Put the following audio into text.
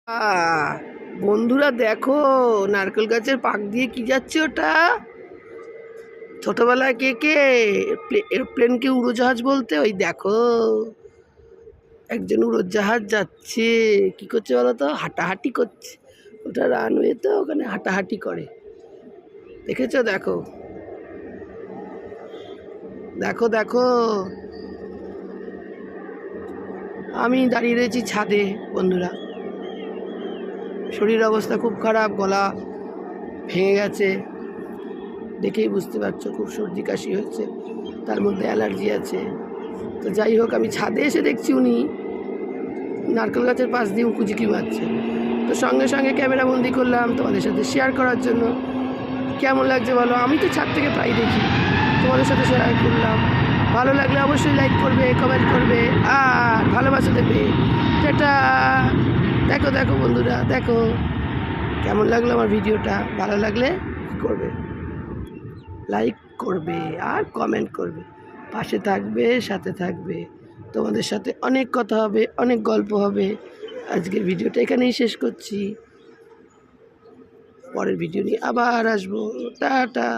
আহ, বন্ধুরা দেখো, নারকেল গাছের পাক দিয়ে কি যাচ্ছে ওটা। ছোটবেলায় কে কে এরোপ্লেনকে উড়োজাহাজ বলতে, ওই দেখো একজন উড়োজাহাজ যাচ্ছে। কি করছে বলো তো? হাঁটাহাঁটি করছে। ওটা রানওয়ে, তো ওখানে হাঁটাহাঁটি করে, দেখেছো? দেখো দেখো দেখো, আমি দাঁড়িয়ে রয়েছি ছাদে। বন্ধুরা, শরীর অবস্থা খুব খারাপ, গলা ভেঙে গেছে, দেখেই বুঝতে পারছো। খুব সর্দি কাশি হয়েছে, তার মধ্যে অ্যালার্জি আছে। তো যাই হোক, আমি ছাদে এসে দেখছি উনি নারকেল গাছের পাশ দিয়ে উঁকুঝুঁকি মারছে। তো সঙ্গে সঙ্গে ক্যামেরা বন্দি করলাম তোমাদের সাথে শেয়ার করার জন্য। কেমন লাগছে বলো? আমি তো ছাদ থেকে প্রায় দেখি, তোমাদের সাথে শেয়ার করলাম। ভালো লাগলে অবশ্যই লাইক করবে, কমেন্ট করবে, আর ভালোবাসা দেবে। সেটা দেখো দেখো বন্ধুরা, দেখো কেমন লাগলো আমার ভিডিওটা। ভালো লাগলে কী করবে? লাইক করবে আর কমেন্ট করবে, পাশে থাকবে, সাথে থাকবে। তোমাদের সাথে অনেক কথা হবে, অনেক গল্প হবে। আজকের ভিডিওটা এখানেই শেষ করছি। পরের ভিডিও নিয়ে আবার আসবো। টাটা।